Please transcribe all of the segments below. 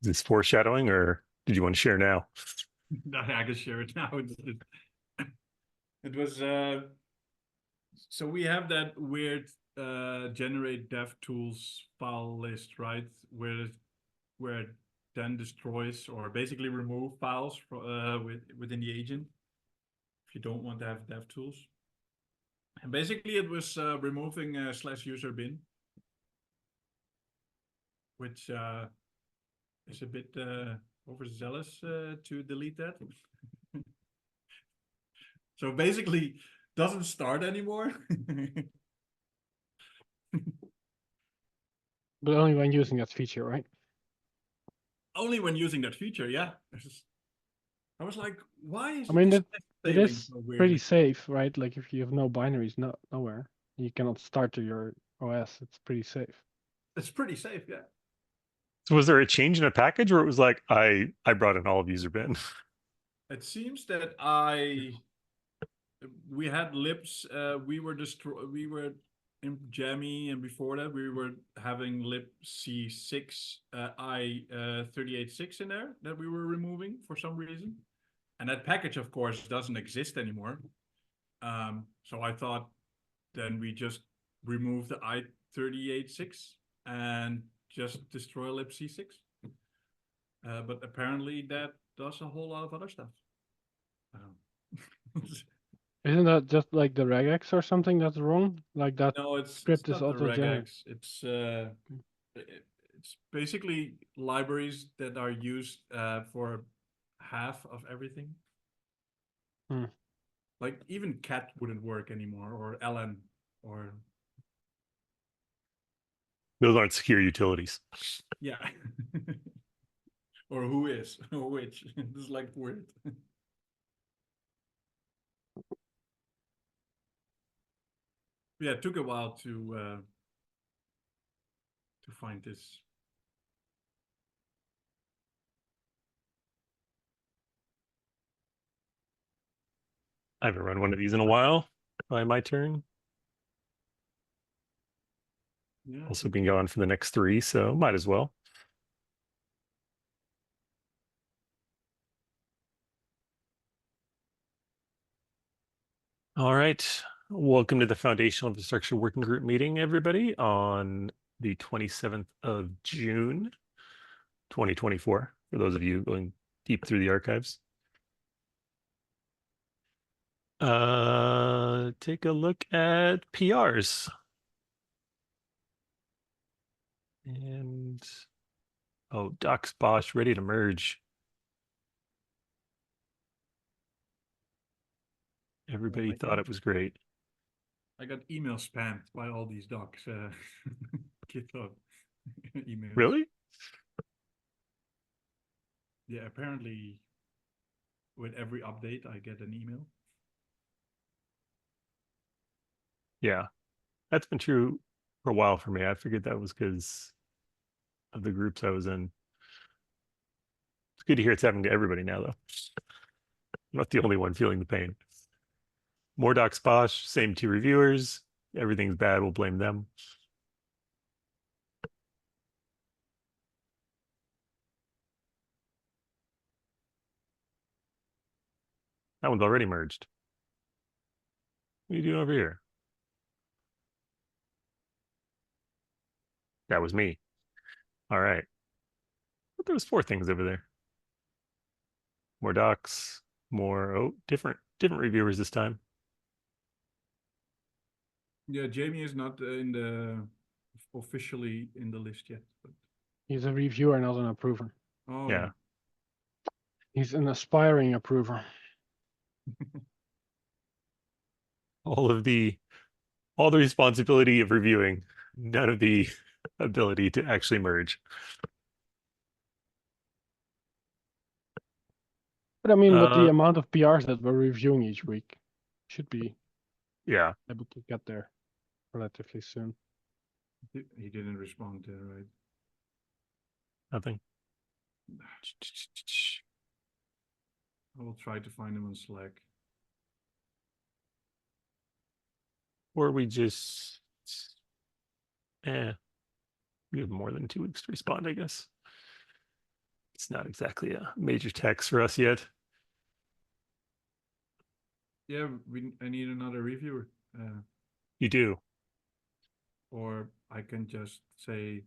Is this foreshadowing, or did you want to share now? I can share it now. It was so we have that weird generate dev tools file list, right? Where it then destroys or basically remove files within the agent if you don't want to have dev tools. And basically it was removing /user bin, which is a bit overzealous to delete that. So basically doesn't start anymore. But only when using that feature, right? Only when using that feature, yeah. I was like, why is I mean, it is so pretty weirdly? safe, right? Like if you have no binaries, nowhere, you cannot start to your OS. It's pretty safe. It's pretty safe, yeah. So was there a change in a package, or it was like I brought in all of user bin? It seems that we had libs. We were in Jammy, and before that we were having libc6 i38.6 in there that we were removing for some reason, and that package of course doesn't exist anymore. So I thought then we just remove the i38.6 and just destroy libc6. But apparently that does a whole lot of other stuff. Isn't that just like the regex or something that's wrong? Like that No, it's script is not the auto-generated. regex. It's basically libraries that are used for half of everything. Hmm. Like even cat wouldn't work anymore, or ln, or Those aren't secure utilities. yeah, or who is or which. This is like weird. Yeah, it took a while to find this. I haven't run one of these in a while. Probably my turn. Yeah. Also been going for the next 3, so might as well. All right. Welcome to the Foundational Infrastructure Working Group meeting, everybody, on the 27th of June, 2024, for those of you going deep through the archives. Take a look at PRs. And, oh, Docs Bosch ready to merge. Everybody thought it was great. I got email spammed by all these docs. GitHub emails. Really? Yeah, apparently with every update I get an email. Yeah, that's been true for a while for me. I figured that was because of the groups I was in. It's good to hear it's happening to everybody now, though. I'm not the only one feeling the pain. More Docs Bosch, same 2 reviewers. Everything's bad, we'll blame them. That one's already merged. What are you doing over here? That was me. All right. But there was 4 things over there. More docs, more, oh, different reviewers this time. Yeah, Jamie is not officially in the list yet. But... He's a reviewer, not an approver. Oh Yeah. He's an aspiring approver. All the responsibility of reviewing, none of the ability to actually merge. But I mean, with the amount of PRs that we're reviewing each week, should be able to get there relatively soon. He didn't respond, right? Nothing. I will try to find him on Slack. Or we just, we have more than 2 weeks to respond, I guess. It's not exactly a major text for us yet. Yeah, I need another reviewer. You do. Or I can just say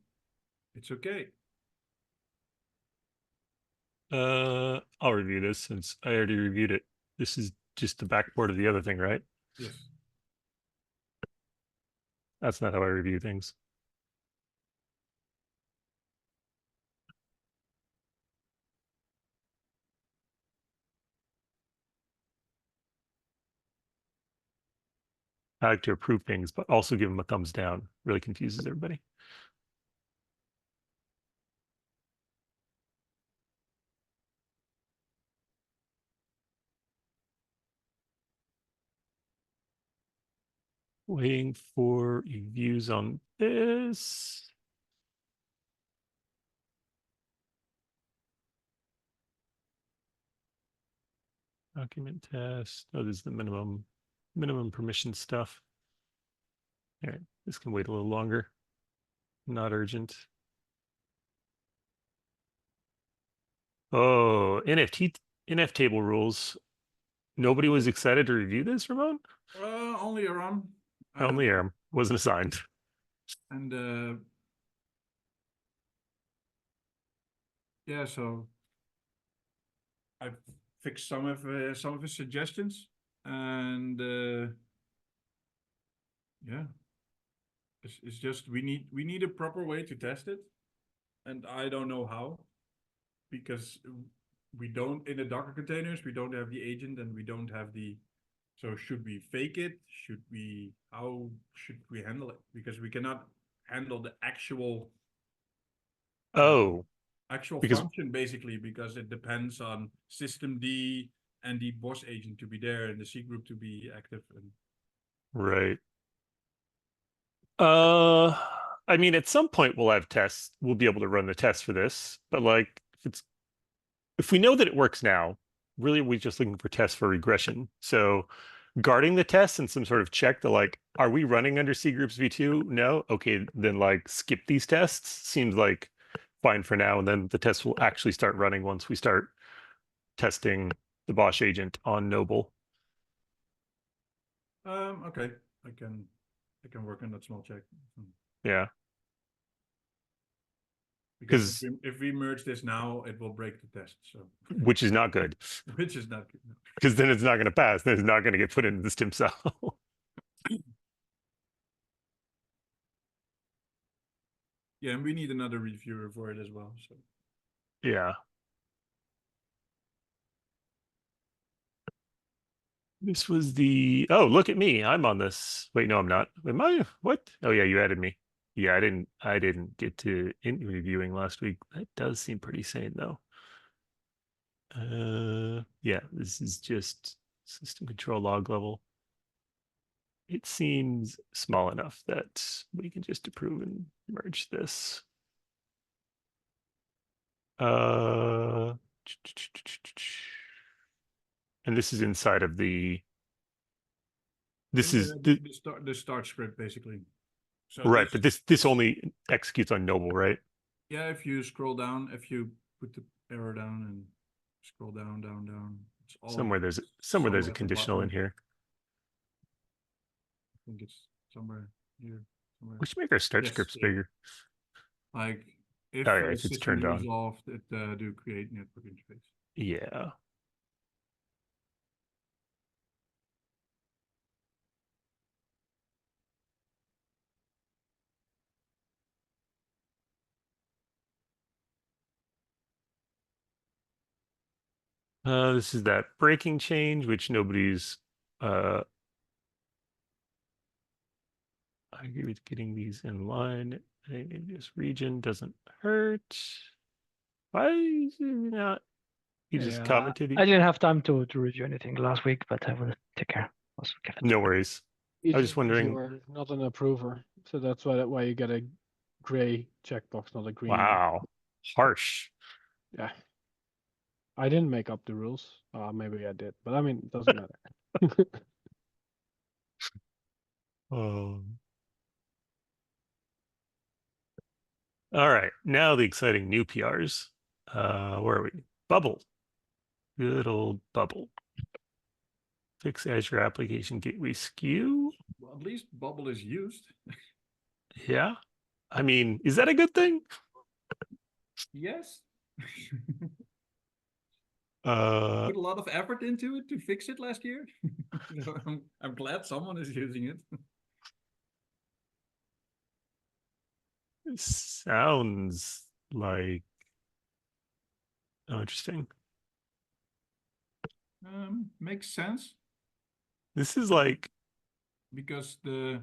it's okay. I'll review this since I already reviewed it. This is just the backboard of the other thing, right? Yes. That's not how I review things. I like to approve things, but also give them a thumbs down. Really confuses everybody. Waiting for reviews on this. Document test. Oh, this is the minimum permission stuff. All right, this can wait a little longer. Not urgent. Oh, NF table rules. Nobody was excited to review this, Ramon? Only Aram. Only Aram wasn't assigned. And yeah, so I fixed some of his suggestions, and yeah, it's just we need a proper way to test it, and I don't know how, because we don't, in the Docker containers we don't have the agent and we don't have the. So should we fake it? How should we handle it? Because we cannot handle the actual Oh, because function basically, because it depends on systemd and the boss agent to be there and the C group to be active. And right. I mean, at some point we'll have tests. We'll be able to run the tests for this, but like if we know that it works now, really we're just looking for tests for regression. So guarding the tests and some sort of check to like, are we running under C groups v2? No. Okay, then like skip these tests. Seems like fine for now. And then the tests will actually start running once we start testing the Bosch agent on Noble. okay, I can work on that small check. Yeah. Because if we merge this now, it will break the test. So which is not good. Which is not good. No. Because then it's not going to pass. Then it's not going to get put into the stem cell. Yeah, and we need another reviewer for it as well. So yeah. This was the, oh, look at me. I'm on this. Wait, no, I'm not. Am I? What? Oh yeah, you added me. Yeah, I didn't get to reviewing last week. That does seem pretty sane though. Yeah, this is just system control log level. It seems small enough that we can just approve and merge this. And this is inside of the. This is the start script basically. So right, but this only executes on Noble, right? Yeah, if you scroll down, if you put the arrow down and scroll down, it's all somewhere there's a conditional in here. I think it's somewhere here. Somewhere. We should make our start scripts bigger. Like if it's turned on. Resolved, it do create network interface. Yeah. This is that breaking change, which nobody's I agree with getting these in line. I think this region doesn't hurt. Why is it not? You just commented. I didn't have time to review anything last week, but I will take care. Also, no worries. I was just wondering. Not an approver, so that's why you get a gray checkbox, not a green. Wow, harsh. Yeah. I didn't make up the rules. Maybe I did, but I mean, it doesn't matter. All right, now the exciting new PRs. Where are we? Bubble. Good old Bubble. Fix Azure Application Gateway skew. Well, at least Bubble is used. Yeah. I mean, is that a good thing? Yes. Uh, Put a lot of effort into it to fix it last year. So I'm glad someone is using it. sounds like interesting. Makes sense This is like, because they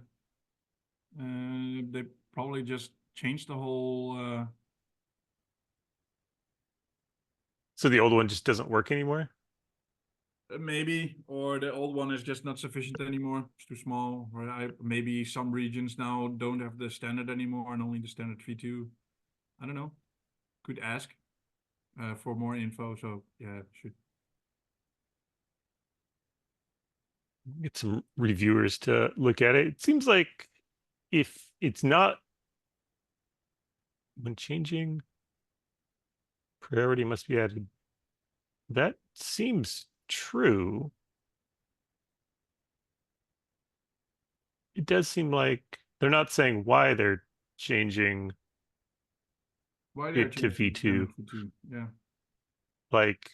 probably just changed the whole. so the old one just doesn't work anymore. Maybe, or the old one is just not sufficient anymore. It's too small. Or maybe some regions now don't have the standard anymore and only the standard v2. I don't know. Could ask for more info. So yeah, should. Get some reviewers to look at it. It seems like if it's not when changing priority must be added. That seems true. It does seem like they're not saying why they're changing Why it to V2. V2? Yeah. Like,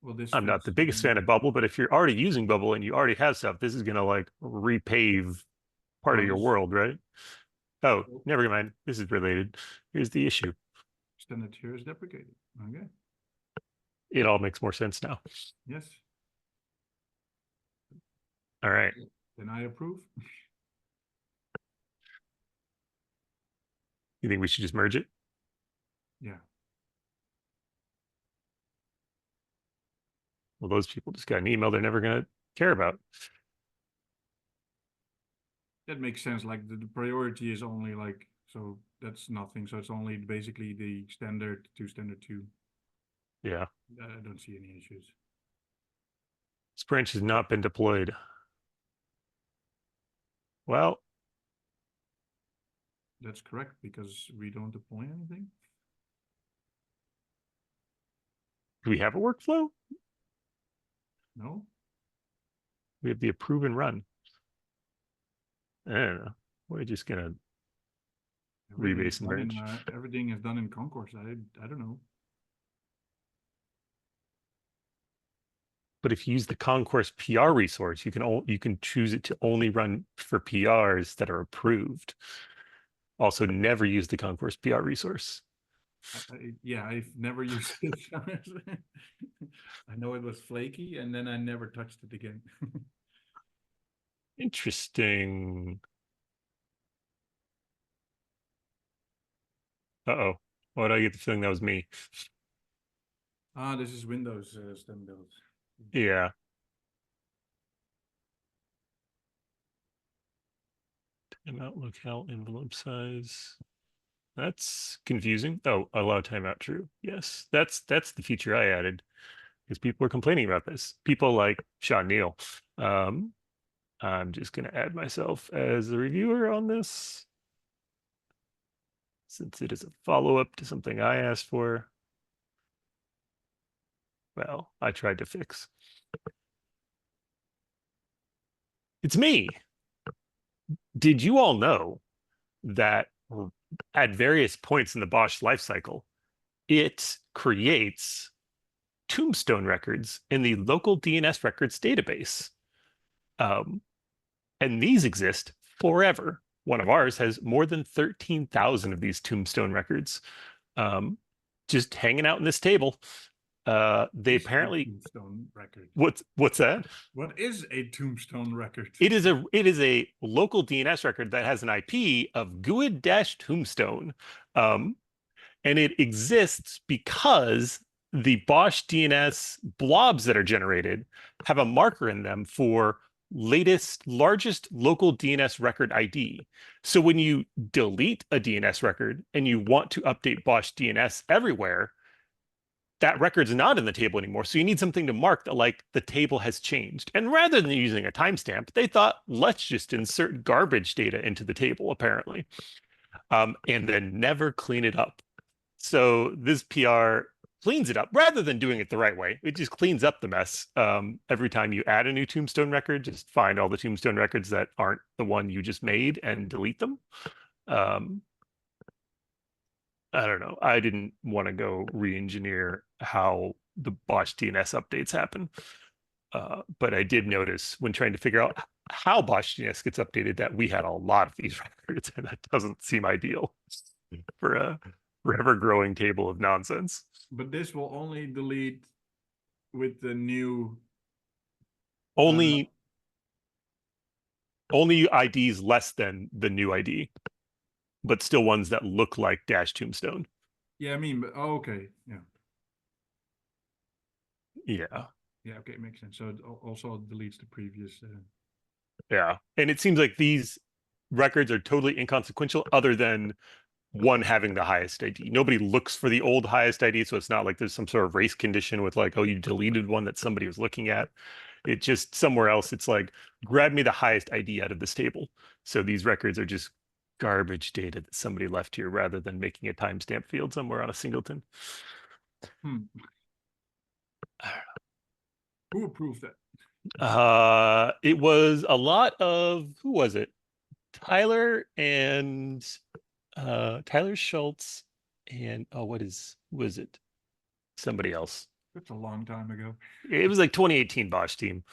Well, this I'm not fits the biggest fan of Bubble, but if you're already using Bubble and you already have stuff, this is gonna like repave part of your this world, right? Oh, never mind. This is related. Here's the issue. standard here is deprecated. Okay. It all makes more sense now. Yes. All right. Then I approve. You think we should just merge it? Yeah. Well, those people just got an email they're never gonna care about. That makes sense. Like the priority is only like, so that's nothing. So it's only basically the standard to standard 2. Yeah. I don't see any issues. This branch has not been deployed. Well, That's correct because we don't deploy anything. do we have a workflow? No. We have the approve and run. I don't know. We're just gonna rebase and branch. Everything is done in concourse. I don't know. But if you use the concourse PR resource, you can choose it to only run for PRs that are approved. Also, never use the concourse PR resource. Yeah, I've never used it. I know it was flaky, and then I never touched it again. Interesting. Uh-oh. Why did I get the feeling that was me? Ah, this is Windows stem build. Yeah. Timeout locale envelope size. That's confusing. Oh, allow timeout true. Yes, that's the feature I added because people are complaining about this. People like Sean Neal. I'm just going to add myself as a reviewer on this since it is a follow-up to something I asked for. Well, I tried to fix. It's me. Did you all know that at various points in the Bosch lifecycle, it creates tombstone records in the local DNS records database? And these exist forever. One of ours has more than 13,000 of these tombstone records just hanging out in this table. They apparently tombstone record. What's that? What is a tombstone record? It is a local DNS record that has an IP of GUID-tombstone. And it exists because the Bosch DNS blobs that are generated have a marker in them for largest local DNS record ID. So when you delete a DNS record and you want to update Bosch DNS everywhere, that record's not in the table anymore. So you need something to mark that like the table has changed. And rather than using a timestamp, they thought, let's just insert garbage data into the table, apparently, and then never clean it up. So this PR cleans it up rather than doing it the right way. It just cleans up the mess. Every time you add a new tombstone record, just find all the tombstone records that aren't the one you just made and delete them. I don't know. I didn't want to go re-engineer how the Bosch DNS updates happen. But I did notice when trying to figure out how Bosch DNS gets updated that we had a lot of these records, and that doesn't seem ideal for a forever growing table of nonsense. But this will only delete with the new. Only IDs less than the new ID, but still ones that look like dash tombstone. Yeah, I mean, but okay, yeah. Yeah. Yeah, okay, it makes sense. So it also deletes the previous. Yeah, and it seems like these records are totally inconsequential, other than one having the highest ID. Nobody looks for the old highest ID, so it's not like there's some sort of race condition with like, oh, you deleted one that somebody was looking at. It just somewhere else, it's like, grab me the highest ID out of this table. So these records are just garbage data that somebody left here rather than making a timestamp field somewhere on a singleton. Who approved that? It was a lot of, who was it? Tyler and Tyler Schultz and was it somebody else? That's a long time ago. It was like 2018 Bosch team.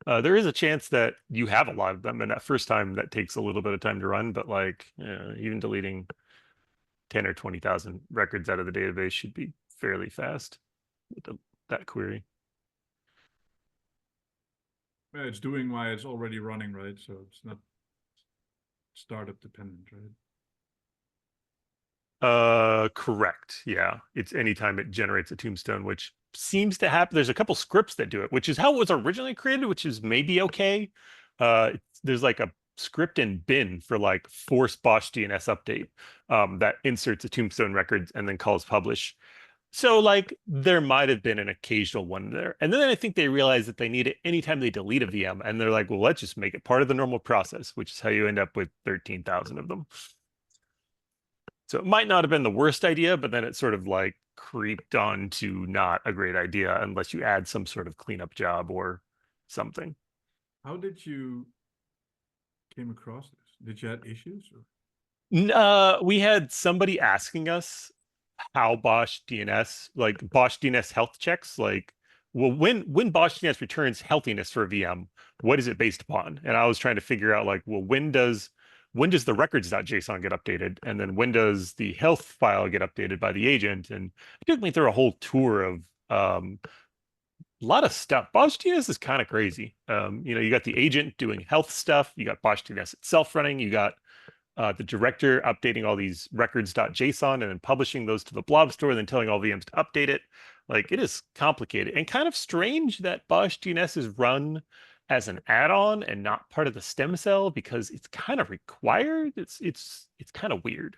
There is a chance that you have a lot of them, and that first time that takes a little bit of time to run, but like even deleting 10 or 20,000 records out of the database should be fairly fast with that query. Yeah, it's doing why it's already running, right? So it's not startup dependent, right? Correct. Yeah. It's anytime it generates a tombstone, which seems to happen. There's a couple scripts that do it, which is how it was originally created, which is maybe okay. There's like a script in bin for like force Bosch DNS update that inserts a tombstone record and then calls publish. So like there might have been an occasional one there. And then I think they realized that they need it anytime they delete a VM. And they're like, well, let's just make it part of the normal process, which is how you end up with 13,000 of them. So it might not have been the worst idea, but then it sort of like creeped on to not a great idea unless you add some sort of cleanup job or something. How did you came across this? Did you have issues? We had somebody asking us how Bosch DNS, like Bosch DNS health checks, like, well, when Bosch DNS returns healthiness for a VM, what is it based upon? And I was trying to figure out like, well, when does the records.json get updated? And then when does the health file get updated by the agent? And it took me through a whole tour of a lot of stuff. Bosch DNS is kind of crazy. You got the agent doing health stuff. You got Bosch DNS itself running. You got the director updating all these records.json and then publishing those to the blob store and then telling all VMs to update it. Like, it is complicated and kind of strange that Bosch DNS is run as an add-on and not part of the stem cell because it's kind of required. It's kind of weird.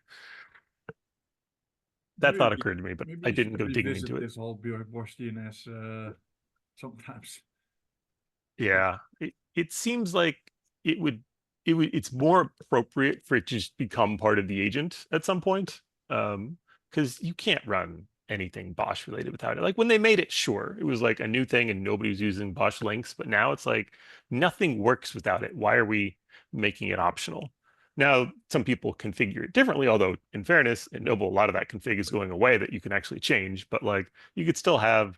That thought occurred to me, but I didn't go digging into it. This whole Bosch DNS sometimes. Yeah, it seems like it's more appropriate for it to just become part of the agent at some point. Because you can't run anything Bosch related without it. Like when they made it, sure, it was like a new thing and nobody was using Bosch links, but now it's like nothing works without it. Why are we making it optional? Now, some people configure it differently, although in fairness, in Noble, a lot of that config is going away that you can actually change, but like you could still have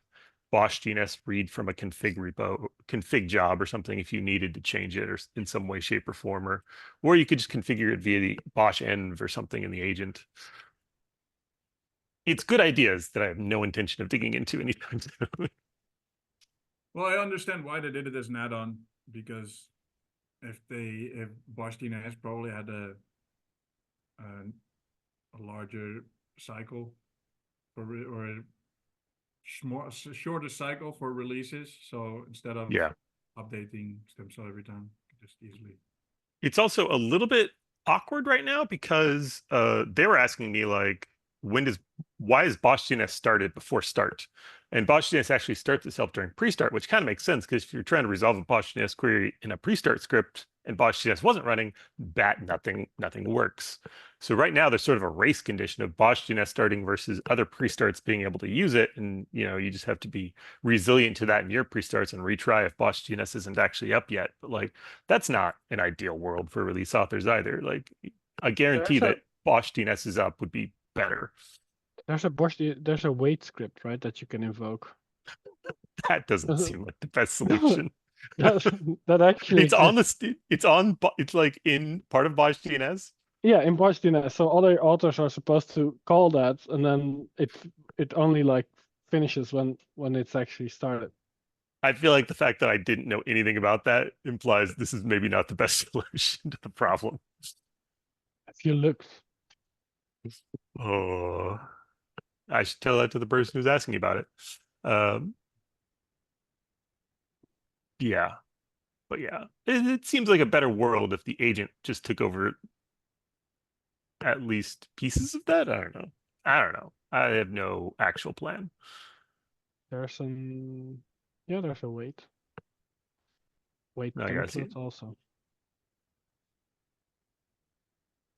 Bosch DNS read from a config repo, config job or something if you needed to change it or in some way, shape, or form, or you could just configure it via the Bosch env or something in the agent. It's good ideas that I have no intention of digging into anytime soon. Well, I understand why they did it as an add-on, because if Bosch DNS probably had a larger cycle or a shorter cycle for releases, so instead of updating stem cell every time, just easily. It's also a little bit awkward right now because they were asking me like, why is Bosch DNS started before start? And Bosch DNS actually starts itself during pre-start, which kind of makes sense because if you're trying to resolve a Bosch DNS query in a pre-start script and Bosch DNS wasn't running, nothing works. So right now there's sort of a race condition of Bosch DNS starting versus other pre-starts being able to use it. And, you just have to be resilient to that in your pre-starts and retry if Bosch DNS isn't actually up yet. But like, that's not an ideal world for release authors either. Like, I guarantee that Bosch DNS is up would be better. There's a wait script, right, that you can invoke. That doesn't seem like the best solution. that actually it's on it's like in part of Bosch DNS. Yeah, in Bosch DNS. So other authors are supposed to call that, and then it only like finishes when it's actually started. I feel like the fact that I didn't know anything about that implies this is maybe not the best solution to the problem. A few looks. Oh, I should tell that to the person who's asking about it. Yeah, but yeah, it seems like a better world if the agent just took over at least pieces of that. I don't know. I have no actual plan. There's there's a wait No, I gotta see template it. also.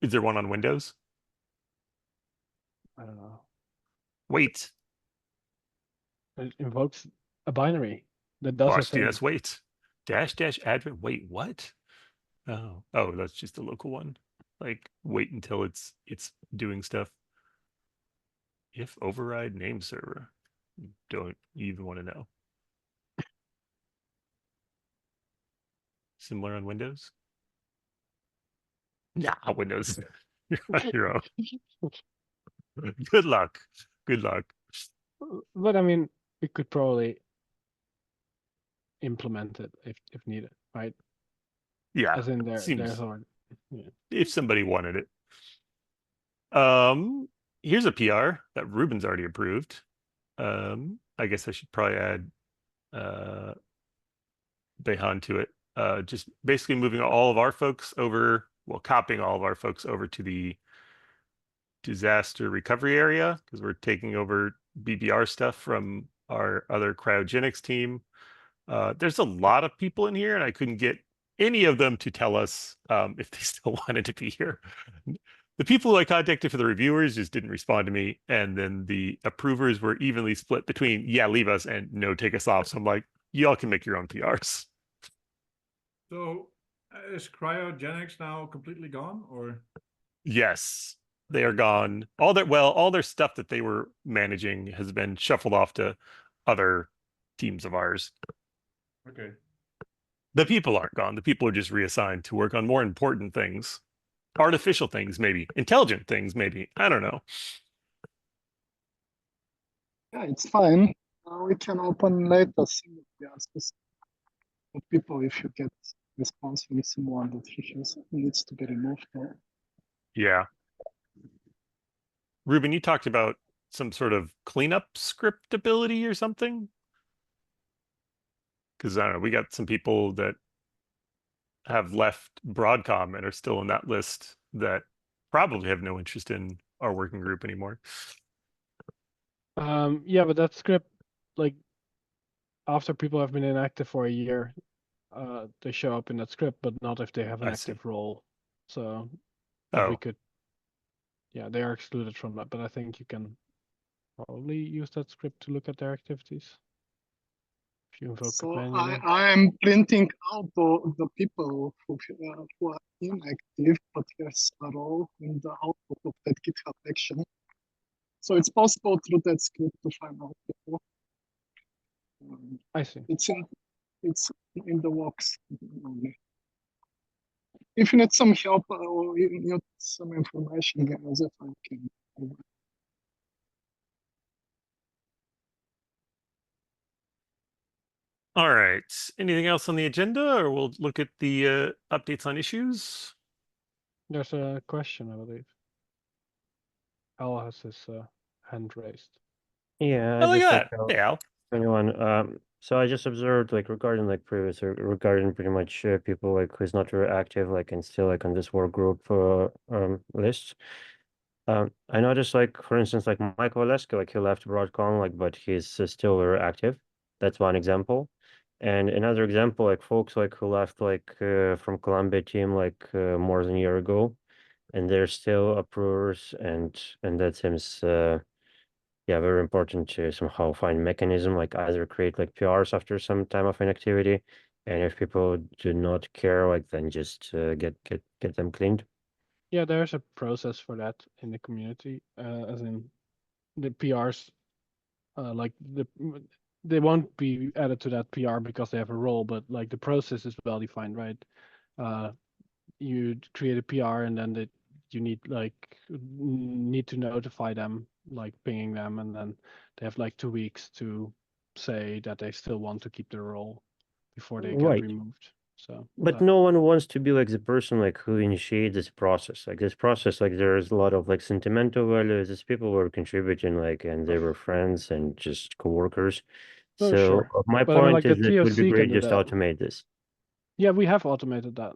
Is there one on Windows? I don't know. Wait. It invokes a binary that does a Bosch thing. DNS wait. --admin. Wait, what? Oh, that's just a local one. Like wait until it's doing stuff. If override name server. Don't even want to know. Similar on Windows? Nah, Windows. You're on your own. Good luck. Good luck. But I mean, we could probably implement it if needed, right? Yeah. As in Seems there's already. Yeah. if somebody wanted it. Here's a PR that Ruben's already approved. I guess I should probably add Beyhan to it. Just basically moving all of our folks over, well, copying all of our folks over to the disaster recovery area because we're taking over BBR stuff from our other cryogenics team. There's a lot of people in here, and I couldn't get any of them to tell us if they still wanted to be here. The people who I contacted for the reviewers just didn't respond to me, and then the approvers were evenly split between yeah, leave us and no, take us off. So I'm like, y'all can make your own PRs. So is cryogenics now completely gone, or? Yes, they are gone. All their stuff that they were managing has been shuffled off to other teams of ours. Okay. The people aren't gone. The people are just reassigned to work on more important things. Artificial things, maybe. Intelligent things, maybe. I don't know. Yeah, it's fine. We can open later single PRs with people if you get response from someone that features needs to be removed. Yeah. Ruben, you talked about some sort of cleanup script ability or something? Because I don't know, we got some people that have left Broadcom and are still in that list that probably have no interest in our working group anymore. Yeah, but that script, like, after people have been inactive for a year, they show up in that script, but not if they have an active role. So if we could, yeah, they are excluded from that, but I think you can probably use that script to look at their activities. If you invoke so it manually. I am printing out the people who are inactive, but there's a role in the output of that GitHub action. So it's possible through that script to find out people. I see. It's in the works. If you need some help or you need some information, that I can. All right. Anything else on the agenda, or we'll look at the updates on issues? There's a question, I believe. Al has his hand raised. Yeah, Oh, I look just at that. Hey, Al. anyone. So I just observed like regarding like previous regarding pretty much people like who's not very active like and still like on this work group list. I noticed like for instance like Michael Lesko like he left Broadcom like but he's still very active. That's one example. And another example like folks like who left like from Columbia team like more than a year ago. and they're still approvers, and that seems yeah, very important to somehow find mechanism, like either create like PRs after some time of inactivity, and if people do not care, like then just get them cleaned. Yeah, there's a process for that in the community, as in the PRs, like they won't be added to that PR because they have a role, but like the process is well defined, right? You create a PR and then you need to notify them, like pinging them, and then they have like 2 weeks to say that they still want to keep their role before they get Right. removed. So, But no one wants to be like the person like who initiates this process. Like this process, like there's a lot of like sentimental values. These people were contributing, like, and they were friends and just coworkers. no, So sure. my But I mean, point like the is that it would be TOC can great do just to that. automate this. Yeah, we have automated that.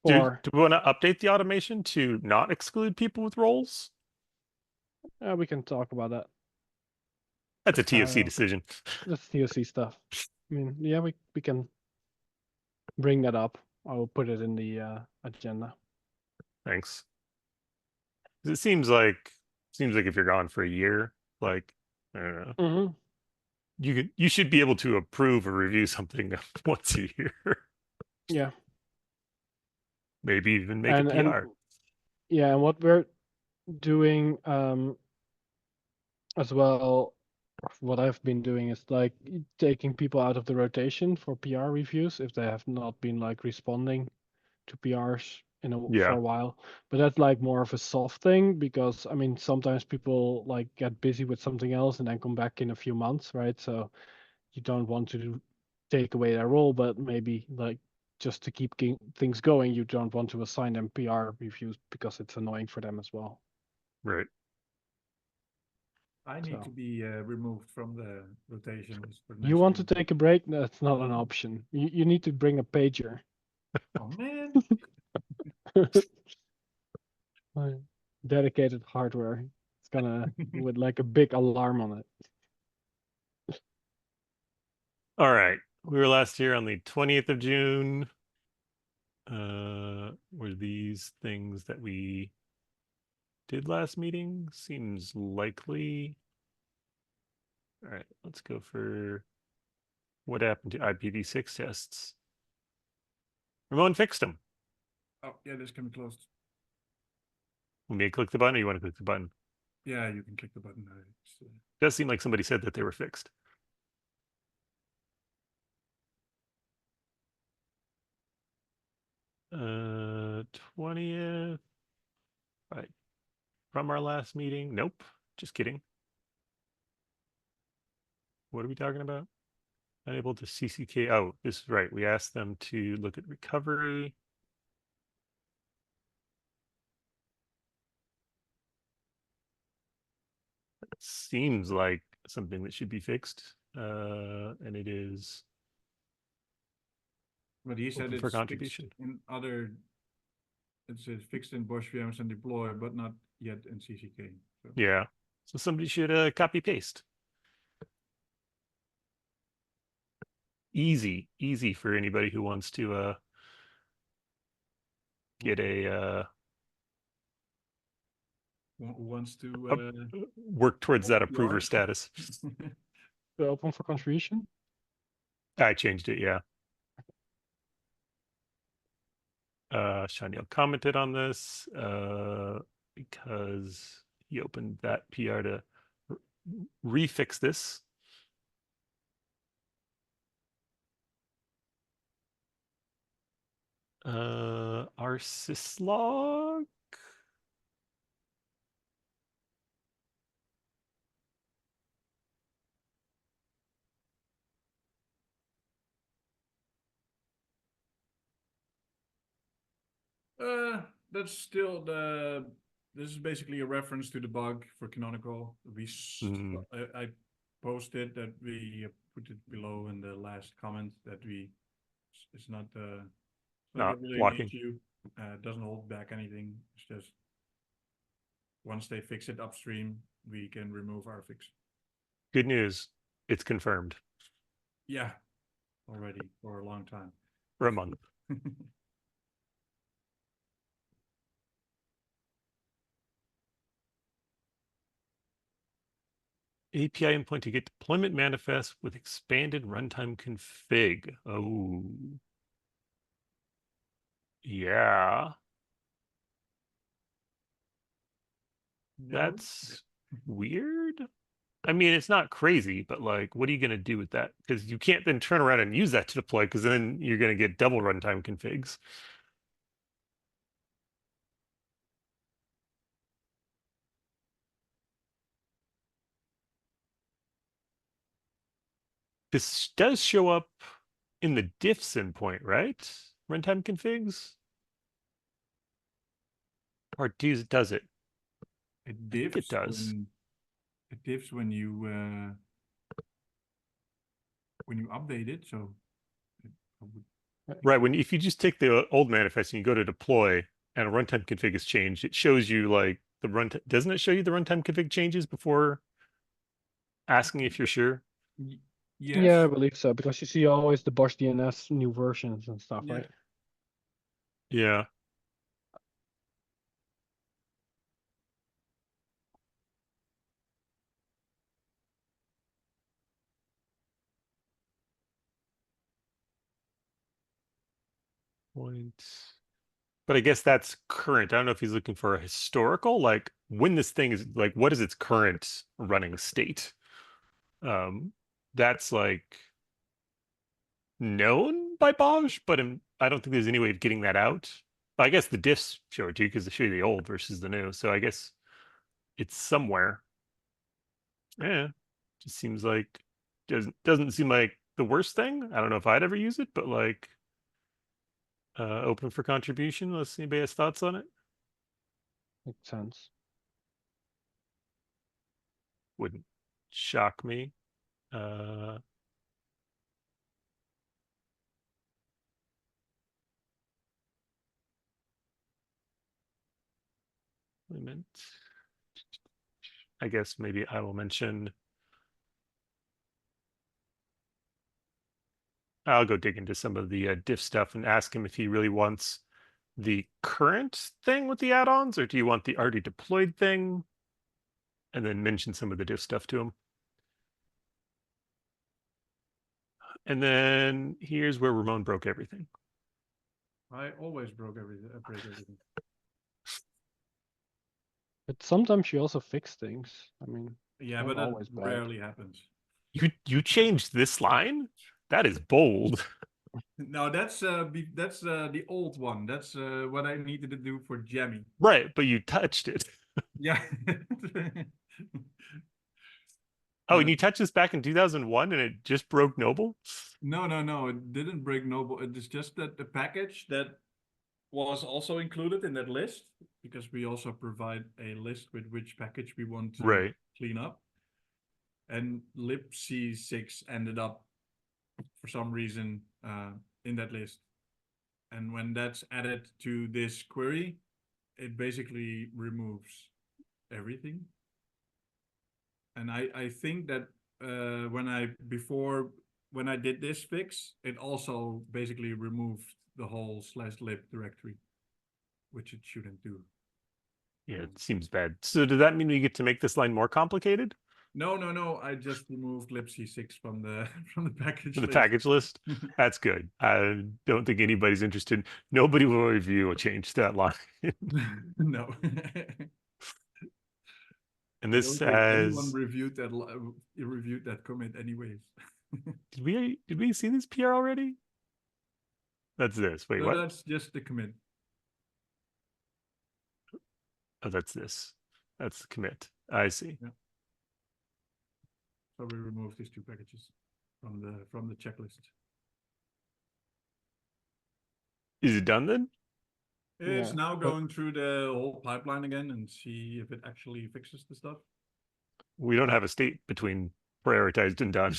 Do Or we want to update the automation to not exclude people with roles? we can talk about that. That's a TOC Uh, decision. That's TOC stuff. I mean, yeah, we can bring that up. I will put it in the agenda. Thanks. 'Cause it seems like if you're gone for a year, like I don't know, Mm-hmm. you should be able to approve or review something once a year. Yeah, Maybe even make a and PR. yeah, and what we're doing as well, what I've been doing is like taking people out of the rotation for PR reviews if they have not been like responding to PRs for Yeah, a while. But that's like more of a soft thing because I mean sometimes people like get busy with something else and then come back in a few months, right? So you don't want to take away their role, but maybe like just to keep things going, you don't want to assign them PR reviews because it's annoying for them as well. right. I need So to be removed from the rotations for the you next want to game. take a break? That's not an option. You need to bring a pager. Oh man. Dedicated hardware. It's gonna with like a big alarm on it. All right. We were last here on the 20th of June. Were these things that we did last meeting? Seems likely. All right, let's go for what happened to IPv6 tests. Ramon fixed them. Oh yeah, this can be closed. Want me to click the button or you want to click the button? Yeah, you can click the button. Does seem like somebody said that they were fixed. Uh, 20th. Right. From our last meeting. Nope. Just kidding. What are we talking about? Unable to CCK. Oh, this is right. We asked them to look at recovery. That seems like something that should be fixed. And it is But he said open for it's contribution. fixed in other. It's fixed in Bosch VMs and deploy, but not yet in CCK. So. Yeah. So somebody should copy paste. Easy for anybody who wants to get a Wants to work towards that approver status. Open for contribution. I changed it, yeah. Shaniel commented on this because he opened that PR to refix this. Our syslog. That's still the. This is basically a reference to the bug for canonical. I posted that we put it below in the last comment that it's not Not really an blocking. issue. It doesn't hold back anything. It's just once they fix it upstream, we can remove our fix. Good news. It's confirmed. Yeah, already for a long time. For a month. API endpoint to get deployment manifest with expanded runtime config. Oh. Yeah. No? That's weird. I mean, it's not crazy, but like, what are you going to do with that? Because you can't then turn around and use that to deploy, because then you're going to get double runtime configs. This does show up in the diffs endpoint, right? Runtime configs? Or does it? It I think it diffs does. when you update it. So I would Right. If you just take the old manifest and you go to deploy and a runtime config is changed, it shows you like the runtime. Doesn't it show you the runtime config changes before asking if you're sure? y- Yeah, I yes. believe so, because you see always the Bosch DNS new versions and stuff, Yeah. right? Yeah. Point. But I guess that's current. I don't know if he's looking for a historical, like when this thing is like, what is its current running state? That's like known by Bosch, but I don't think there's any way of getting that out. I guess the diffs show it to you because they show you the old versus the new. So I guess it's somewhere. Yeah, just seems like doesn't seem like the worst thing. I don't know if I'd ever use it, but like open for contribution. Let's see anybody has thoughts on it. Makes sense. Wouldn't shock me. Uh wait a minute. I guess maybe I will mention. I'll go dig into some of the diff stuff and ask him if he really wants the current thing with the add-ons, or do you want the already deployed thing? And then mention some of the diff stuff to him. And then here's where Ramon broke everything. I always break everything. But sometimes you also fix things. I mean, Yeah, not but that always bad. rarely happens. You changed this line? That is bold. No, that's the old one. That's what I needed to do for Jammy. Right, but you touched it. Yeah. Oh, and you touched this back in 2001 and it just broke Noble? No. It didn't break Noble. It is just that the package that was also included in that list, because we also provide a list with which package we want to Right. clean up. And libc6 ended up for some reason in that list. And when that's added to this query, it basically removes everything. And I think that when I did this fix, it also basically removed the whole /lib directory, which it shouldn't do. Yeah, it seems bad. So does that mean we get to make this line more complicated? No. I just removed libc6 from the package The list. package list? That's good. I don't think anybody's interested. Nobody will review a change to that line. No. And I this don't think anyone has reviewed that commit anyways. did we see this PR already? That's this. Wait, No, what? that's just the commit. Oh, that's this. That's the commit. I see. Yeah. So we removed these two packages from the checklist. Is it done then? It's Yeah, now but- going through the whole pipeline again and see if it actually fixes the stuff. We don't have a state between prioritized and done.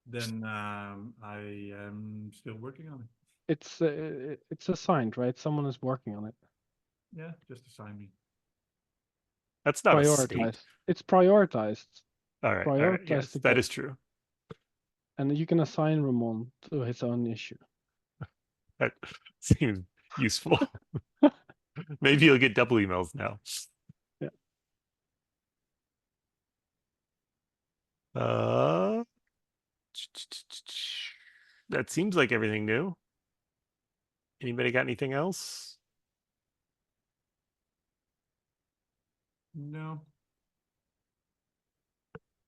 Then I am still working on it. It's assigned, right? Someone is working on it. Yeah, just assign me. That's not a state. Prioritized. It's prioritized, All right. Prioritize Yes, to that get- is true. and you can assign Ramon to his own issue. That seems useful. Maybe you'll get double emails now. Yeah. That seems like everything new. Anybody got anything else? No.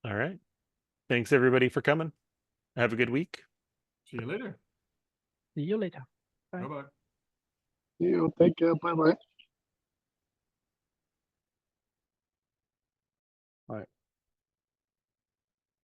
All right. Thanks everybody for coming. Have a good week. See you later. See you later. Bye. Bye bye. You take care. Bye bye.